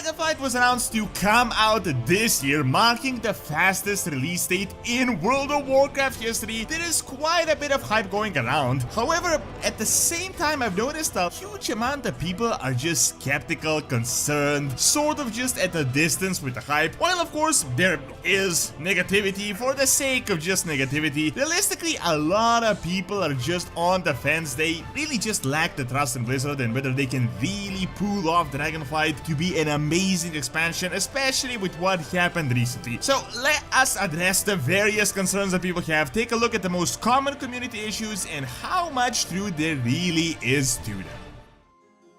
Dragonflight was announced to come out this year, marking the fastest release date in World of Warcraft history. There is quite a bit of hype going around. However, at the same time, I've noticed a huge amount of people are just skeptical, concerned, sort of just at a distance with the hype. While of course there is negativity for the sake of just negativity, realistically a lot of people are just on the fence. They really just lack the trust in Blizzard and whether they can really pull off Dragonflight to be an amazing expansion, especially with what happened recently. So let us address the various concerns that people have, take a look at the most common community issues and how much truth there really is to them.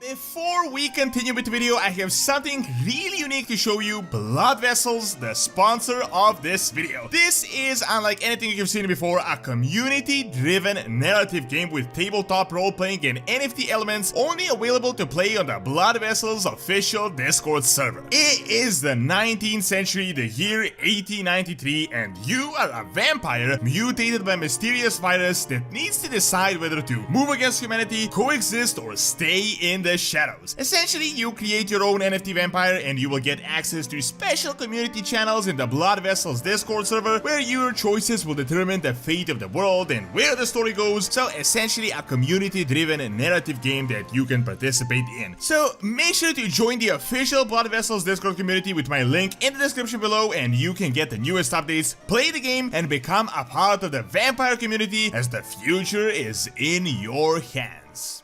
Before we continue with the video, I have something really unique to show you. Blood Vessels, the sponsor of this video. This is, unlike anything you've seen before, a community-driven narrative game with tabletop role-playing and NFT elements, only available to play on the Blood Vessels official Discord server. It is the 19th century, the year 1893, and you are a vampire mutated by a mysterious virus that needs to decide whether to move against humanity, coexist, or stay in the shadows. Essentially, you create your own NFT vampire and you will get access to special community channels in the Blood Vessels Discord server where your choices will determine the fate of the world and where the story goes. So essentially a community-driven narrative game that you can participate in. So make sure to join the official Blood Vessels Discord community with my link in the description below and you can get the newest updates, play the game, and become a part of the vampire community as the future is in your hands.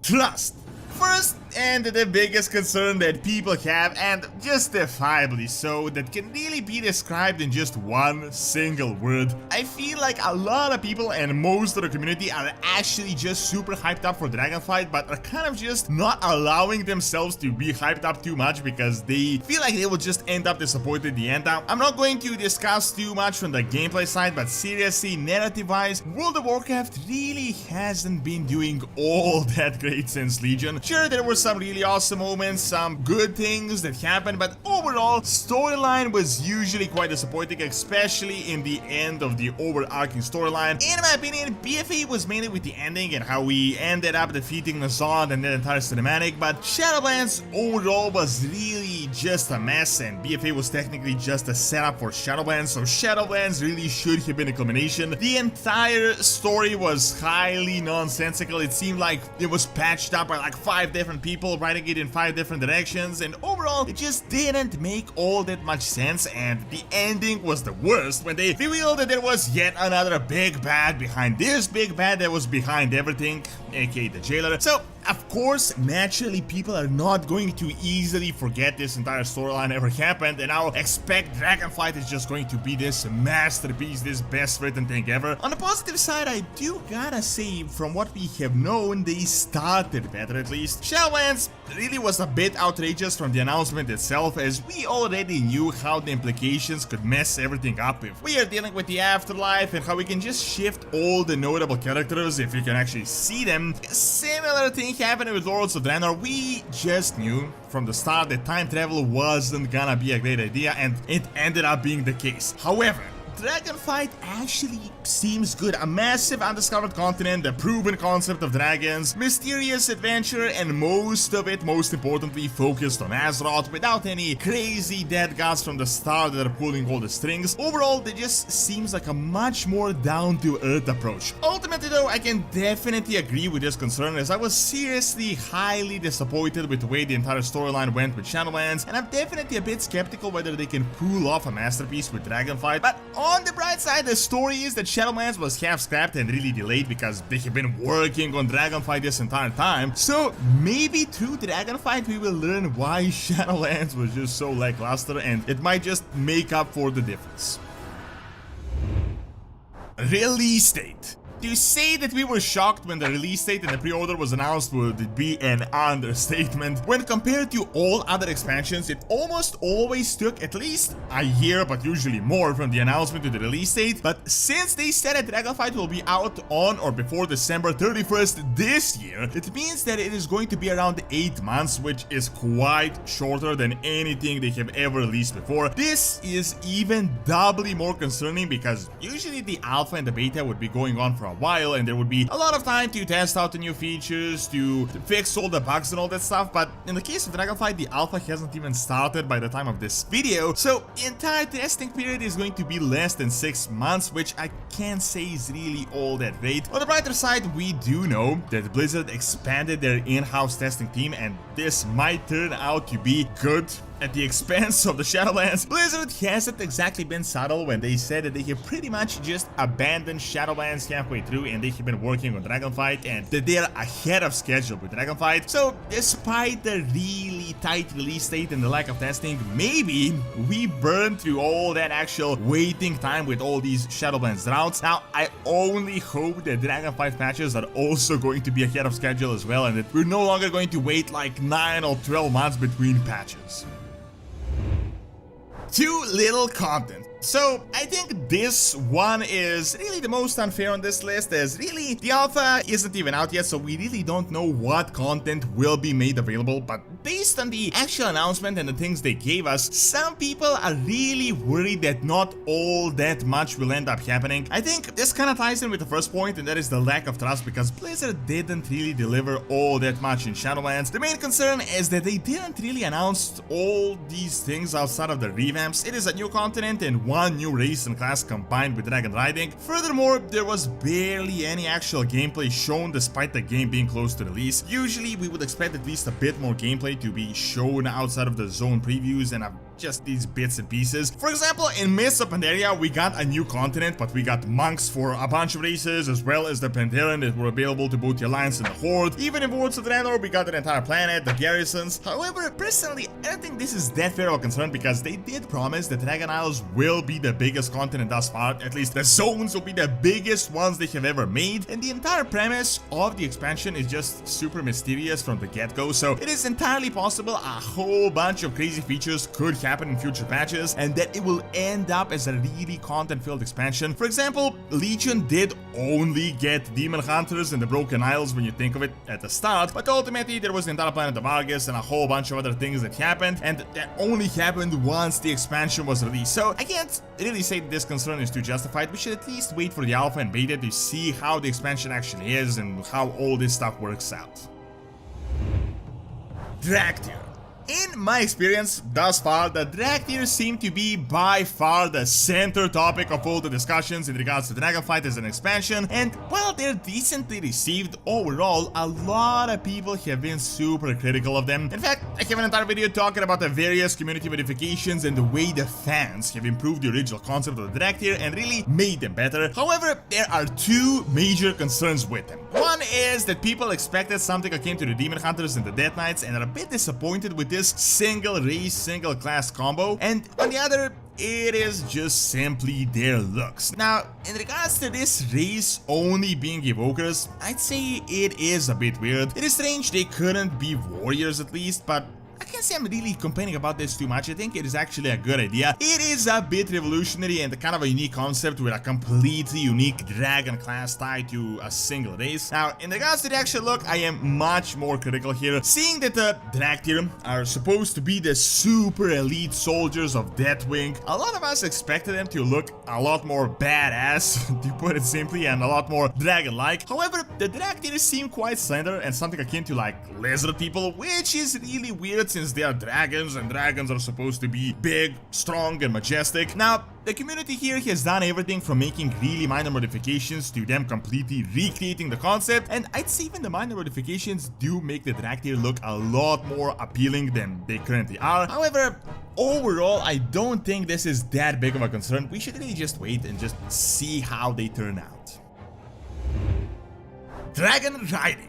Trust. First, and the biggest concern that people have, and justifiably so, that can really be described in just one single word. I feel like a lot of people and most of the community are actually just super hyped up for Dragonflight, but are kind of just not allowing themselves to be hyped up too much because they feel like they will just end up disappointed in the end. Now, I'm not going to discuss too much from the gameplay side, but seriously, narrative-wise, World of Warcraft really hasn't been doing all that great since Legion. Sure, there were some really awesome moments, some good things that happened, but overall, storyline was usually quite disappointing, especially in the end of the overarching storyline. In my opinion, BFA was mainly with the ending and how we ended up defeating Nazad and that entire cinematic, but Shadowlands overall was really just a mess, and BFA was technically just a setup for Shadowlands, so Shadowlands really should have been a culmination. The entire story was highly nonsensical. It seemed like it was patched up by like 5 different people writing it in 5 different directions, and overall it just didn't make all that much sense, and the ending was the worst when they revealed that there was yet another big bad behind this big bad that was behind everything, aka the jailer. So of course, naturally, people are not going to easily forget this entire storyline ever happened, and I'll expect Dragonflight is just going to be this masterpiece, this best written thing ever. On the positive side, I do gotta say, from what we have known, they started better at least. Shadowlands really was a bit outrageous from the announcement itself, as we already knew how the implications could mess everything up if we are dealing with the afterlife and how we can just shift all the notable characters if you can actually see them. A similar thing happened with Lords of Draenor. We just knew from the start that time travel wasn't gonna be a great idea, and it ended up being the case. However, Dragonflight actually seems good. A massive undiscovered continent, the proven concept of dragons, mysterious adventure, and most of it, most importantly, focused on Azeroth without any crazy dead gods from the start that are pulling all the strings. Overall, it just seems like a much more down-to-earth approach. Ultimately though, I can definitely agree with this concern, as I was seriously highly disappointed with the way the entire storyline went with Shadowlands, and I'm definitely a bit skeptical whether they can pull off a masterpiece with Dragonflight. But on the bright side, the story is that Shadowlands was half scrapped and really delayed because they have been working on Dragonflight this entire time. So maybe through Dragonflight we will learn why Shadowlands was just so lackluster, and it might just make up for the difference. Release date. To say that we were shocked when the release date and the pre-order was announced would be an understatement. When compared to all other expansions, it almost always took at least a year, but usually more, from the announcement to the release date. But since they said that Dragonflight will be out on or before December 31st this year, it means that it is going to be around 8 months, which is quite shorter than anything they have ever released before. This is even doubly more concerning because usually the alpha and the beta would be going on for a while, and there would be a lot of time to test out the new features, to fix all the bugs and all that stuff. But in the case of Dragonflight, the alpha hasn't even started by the time of this video, so the entire testing period is going to be less than 6 months, which I can't say is really all that great. On the brighter side, we do know that Blizzard expanded their in-house testing team, and this might turn out to be good at the expense of the Shadowlands. Blizzard hasn't exactly been subtle when they said that they have pretty much just abandoned Shadowlands halfway through, and they have been working on Dragonflight, and that they're ahead of schedule with Dragonflight. So despite the really tight release date and the lack of testing, maybe we burned through all that actual waiting time with all these Shadowlands droughts. Now I only hope that Dragonflight patches are also going to be ahead of schedule as well, and that we're no longer going to wait like 9 or 12 months between patches. Too little content. So I think this one is really the most unfair on this list, as really the alpha isn't even out yet, so we really don't know what content will be made available. But based on the actual announcement and the things they gave us, some people are really worried that not all that much will end up happening. I think this kind of ties in with the first point, and that is the lack of trust, because Blizzard didn't really deliver all that much in Shadowlands. The main concern is that they didn't really announce all these things outside of the revamps. It is a new continent and one new race and class combined with dragon riding. Furthermore, there was barely any actual gameplay shown despite the game being close to release. Usually we would expect at least a bit more gameplay to be shown outside of the zone previews and just these bits and pieces. For example, in Mists of Pandaria, we got a new continent, but we got monks for a bunch of races, as well as the Pantheran that were available to both the Alliance and the Horde. Even in Worlds of Draenor, we got an entire planet, the garrisons. However, personally, I don't think this is that fair of a concern, because they did promise that Dragon Isles will be the biggest continent thus far. At least the zones will be the biggest ones they have ever made, and the entire premise of the expansion is just super mysterious from the get-go, so it is entirely possible a whole bunch of crazy features could happen in future patches, and that it will end up as a really content-filled expansion. For example, Legion did only get Demon Hunters and the Broken Isles when you think of it at the start, but ultimately there was the entire planet of Argus and a whole bunch of other things that happened, and that only happened once the expansion was released. So I can't really say that this concern is too justified. We should at least wait for the alpha and beta to see how the expansion actually is and how all this stuff works out. Drag tier. In my experience thus far, the drag tiers seem to be by far the center topic of all the discussions in regards to Dragonflight as an expansion, and while they're decently received overall, a lot of people have been super critical of them. In fact, I have an entire video talking about the various community modifications and the way the fans have improved the original concept of the drag tier and really made them better. However, there are two major concerns with them. One is that people expected something akin to the Demon Hunters and the Death Knights and are a bit disappointed with this single race, single class combo, and on the other, it is just simply their looks. Now, in regards to this race only being evokers, I'd say it is a bit weird. It is strange they couldn't be warriors at least, but I can't say I'm really complaining about this too much. I think it is actually a good idea. It is a bit revolutionary and kind of a unique concept with a completely unique dragon class tied to a single race. Now, in regards to the actual look, I am much more critical here. Seeing that the drag tier are supposed to be the super elite soldiers of Deathwing, a lot of us expected them to look a lot more badass, to put it simply, and a lot more dragon-like. However, the drag tiers seem quite slender and something akin to like lizard people, which is really weird since they are dragons, and dragons are supposed to be big, strong, and majestic. Now, the community here has done everything from making really minor modifications to them completely recreating the concept, and I'd say even the minor modifications do make the drag tier look a lot more appealing than they currently are. However, overall, I don't think this is that big of a concern. We should really just wait and just see how they turn out. Dragon riding.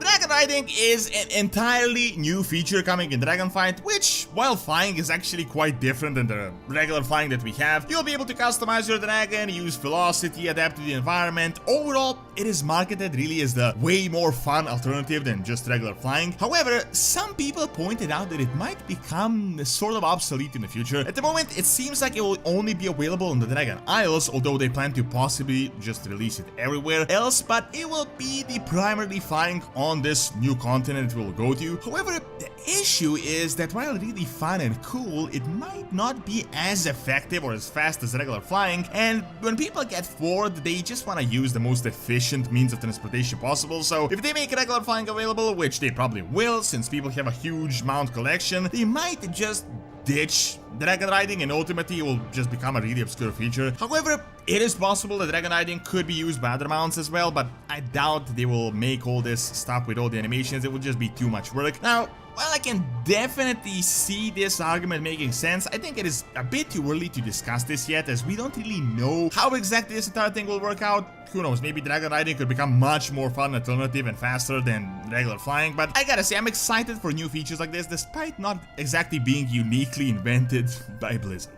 Dragon riding is an entirely new feature coming in Dragonflight, which, while flying, is actually quite different than the regular flying that we have. You'll be able to customize your dragon, use velocity, adapt to the environment. Overall, it is marketed really as the way more fun alternative than just regular flying. However, some people pointed out that it might become sort of obsolete in the future. At the moment, it seems like it will only be available on the Dragon Isles, although they plan to possibly just release it everywhere else, but it will be the primarily flying on this new continent we'll go to. However, the issue is that while really fun and cool, it might not be as effective or as fast as regular flying, and when people get bored, they just want to use the most efficient means of transportation possible. So if they make regular flying available, which they probably will since people have a huge mount collection, they might just ditch dragon riding and ultimately it will just become a really obscure feature. However, it is possible that dragon riding could be used by other mounts as well, but I doubt they will make all this stuff with all the animations. It would just be too much work. Now, while I can definitely see this argument making sense, I think it is a bit too early to discuss this yet, as we don't really know how exactly this entire thing will work out. Who knows, maybe dragon riding could become much more fun alternative and faster than regular flying, but I gotta say, I'm excited for new features like this, despite not exactly being uniquely invented by Blizzard.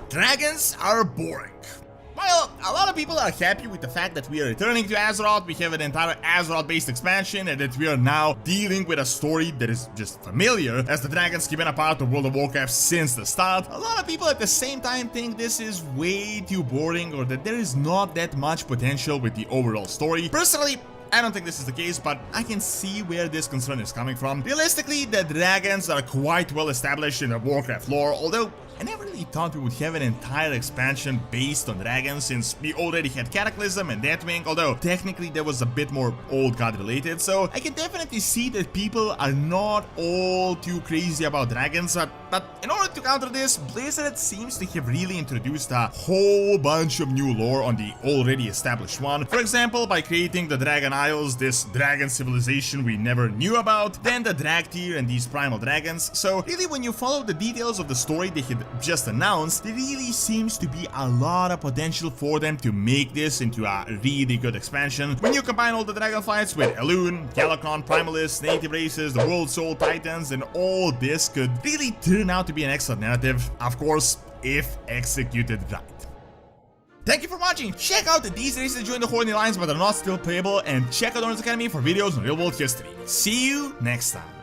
Dragons are boring. Well, a lot of people are happy with the fact that we are returning to Azeroth, we have an entire Azeroth-based expansion, and that we are now dealing with a story that is just familiar, as the dragons have been a part of World of Warcraft since the start. A lot of people at the same time think this is way too boring, or that there is not that much potential with the overall story. Personally, I don't think this is the case, but I can see where this concern is coming from. Realistically, the dragons are quite well established in the Warcraft lore, although I never really thought we would have an entire expansion based on dragons, since we already had Cataclysm and Deathwing, although technically that was a bit more Old God related, so I can definitely see that people are not all too crazy about dragons, but in order to counter this, Blizzard seems to have really introduced a whole bunch of new lore on the already established one. For example, by creating the Dragon Isles, this dragon civilization we never knew about, then the Drag Tier and these primal dragons. So really, when you follow the details of the story they had just announced, there really seems to be a lot of potential for them to make this into a really good expansion. When you combine all the Dragonflights with Elune, Galakron, Primalists, Native Races, the World Soul Titans, and all this could really turn out to be an excellent narrative, of course, if executed right. Thank you for watching. Check out these races to join the Horny Lines but are not still playable, and check out Doronsmovies Academy for videos on real world history. See you next time.